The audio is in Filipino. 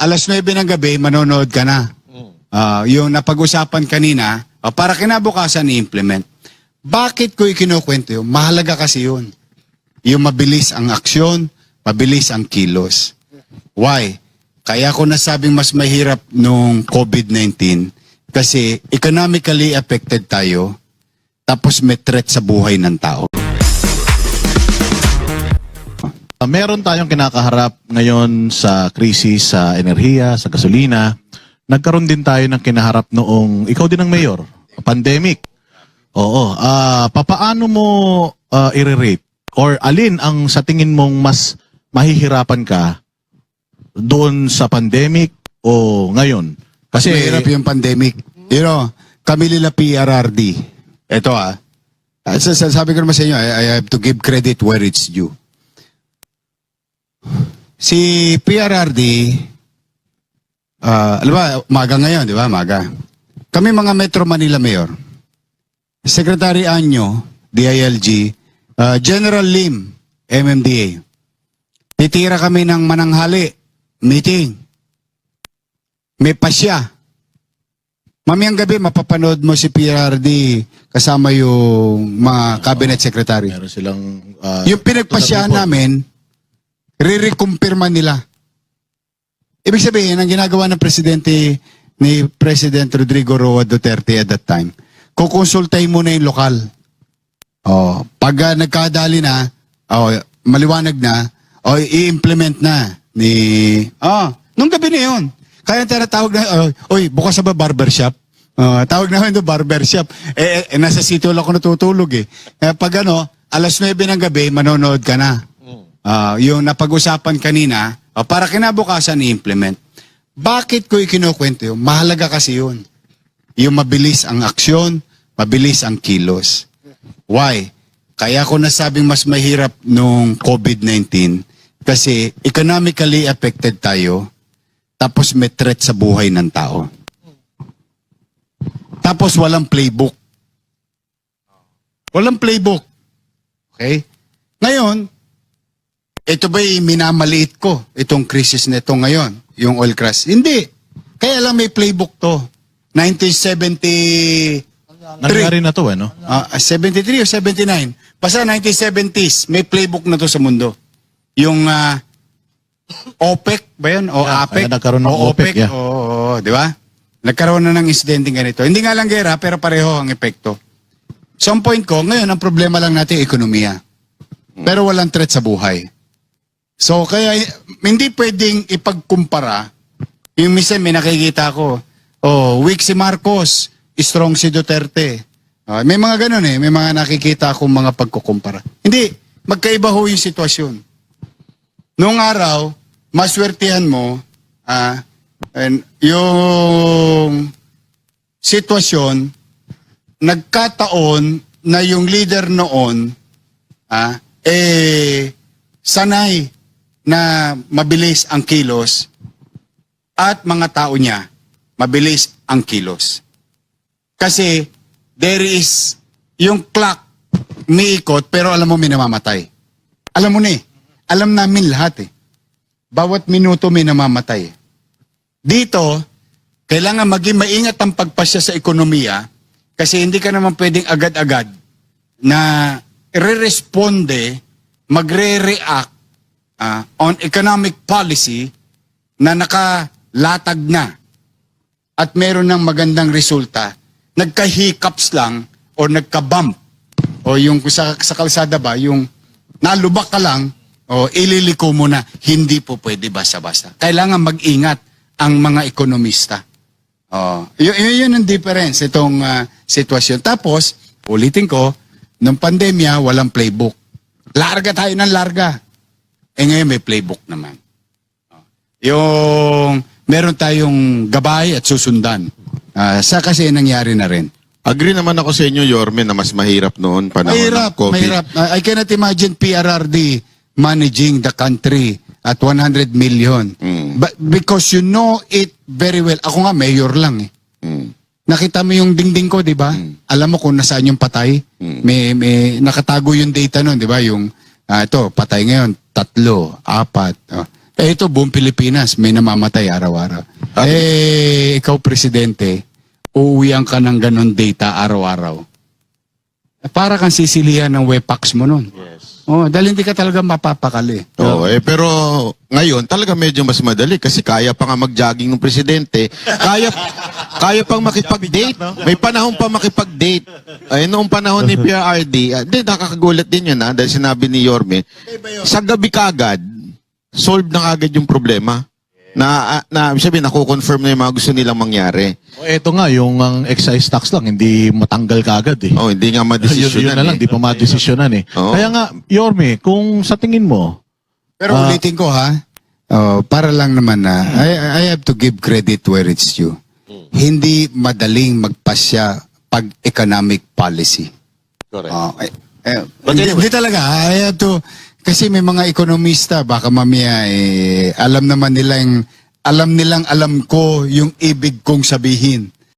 alas 9 ng gabi, manonood ka na. Yung napag-usapan kanina, para kinabukasan i-implement. Bakit ko ikinukwento yun? Mahalaga kasi yun. Yung mabilis ang aksyon, mabilis ang kilos. Why? Kaya ko nasabing mas mahirap nung COVID-19 kasi economically affected tayo tapos may threat sa buhay ng tao. Meron tayong kinakaharap ngayon sa krisis sa enerhiya, sa gasolina. Nagkaroon din tayo ng kinaharap noong, ikaw din ang mayor, pandemic. Oo. Papaano mo i-rate? Or alin ang sa tingin mong mas mahihirapan ka doon sa pandemic o ngayon? Kasi mahirap yung pandemic. You know, kami nila PRRD. Ito sabi ko naman sa inyo, I have to give credit where it's due. Si PRRD, alam ba, maga ngayon, di ba? Maga. Kami mga Metro Manila Mayor, Secretary Anyo, DILG, General Lim, MMDA. Titira kami ng mananghali, meeting. May pasya. Mamayang gabi, mapapanood mo si PRRD kasama yung mga cabinet secretary. Meron silang... yung pinagpasyahan namin, re-recumpirma nila. Ibig sabihin, ang ginagawa ng presidente ni President Rodrigo Roa Duterte at that time, kukonsultahin muna yung lokal. Pag nagkadali na, maliwanag na, i-implement na ni... nung gabi na yun. Kaya tinatawag na, bukas ba barbershop? Tawag namin doon barbershop. Nasa sitio lang ako natutulog eh. Pag alas 9 ng gabi, manonood ka na. Yung napag-usapan kanina, para kinabukasan i-implement. Bakit ko ikinukwento yun? Mahalaga kasi yun. Yung mabilis ang aksyon, mabilis ang kilos. Why? Kaya ko nasabing mas mahirap nung COVID-19 kasi economically affected tayo tapos may threat sa buhay ng tao. Tapos walang playbook. Walang playbook. Okay? Ngayon, ito ba'y minamaliit ko, itong crisis na ito ngayon, yung oil crash? Hindi. Kaya lang may playbook to. 1973. Nangyari na to 73 o 79. Basta 1970s, may playbook na to sa mundo. Yung OPEC ba yun? O APEC? Nagkaroon ng OPEC, yeah. Oo, di ba? Nagkaroon na ng insidente ganito. Hindi nga lang gera, pero pareho ang epekto. So, ang point ko, ngayon, ang problema lang natin, ekonomiya. Pero walang threat sa buhay. So, kaya, hindi pwedeng ipagkumpara. Yung minsan, may nakikita ko, weak si Marcos, strong si Duterte. May mga ganun eh. May mga nakikita akong mga pagkukumpara. Hindi. Magkaiba ho yung sitwasyon. Noong araw, maswertihan mo, yung sitwasyon, nagkataon na yung leader noon, sanay na mabilis ang kilos at mga tao niya, mabilis ang kilos. Kasi there is yung clock umiikot pero alam mo may namamatay. Alam mo na eh. Alam namin lahat eh. Bawat minuto may namamatay. Dito, kailangan maging maingat ang pagpasya sa ekonomiya kasi hindi ka naman pwedeng agad-agad na re-responde, magre-react on economic policy na nakalatag na at meron ng magandang resulta, nagka-hiccups lang o nagka-bump o yung sa kalsada ba, yung nalubak ka lang o ililiko mo na, hindi po pwede basta-basta. Kailangan mag-ingat ang mga ekonomista. Yun ang difference, itong sitwasyon. Tapos, ulitin ko, nung pandemya, walang playbook. Larga tayo ng larga. Ngayon may playbook naman. Yung meron tayong gabay at susundan. Kasi nangyari na rin. Agree naman ako sa inyo, Yorme, na mas mahirap noon panahon ng COVID. Mahirap. I cannot imagine PRRD managing the country at 100 million. But because you know it very well. Ako nga, mayor lang eh. Nakita mo yung dingding ko, di ba? Alam mo kung nasaan yung patay. May nakatago yung data nun, di ba? Yung, ito, patay ngayon, 3, 4. Eh ito, buong Pilipinas, may namamatay araw-araw. Ikaw presidente, uuwian ka ng ganon data araw-araw. Para kang sisilihan ng wepax mo nun. Oh, dahil hindi ka talaga mapapakali. Oo, pero ngayon talaga medyo mas madali kasi kaya pa nga mag-jogging ng presidente. Kaya pang makipag-date. May panahon pa makipag-date. Ay, noong panahon ni PRRD, nakakagulat din yun dahil sinabi ni Yorme, sa gabi kagad, solve na kagad yung problema. Na sabi, nakukonfirm na yung mga gusto nilang mangyari. O eto nga, yung ang excise tax lang, hindi matanggal kagad eh. Oh, hindi nga Yun madesisyonan. na lang, di pa madesisyonan eh. Oo. Kaya nga, Yorme, kung sa tingin mo, Pero ulitin ko ha, para lang naman na, I have to give credit where it's due. Hindi madaling magpasya pag economic policy. Correct. Hindi talaga. I have to, kasi may mga ekonomista, baka mamaya alam naman nilang, alam ko yung ibig kong sabihin.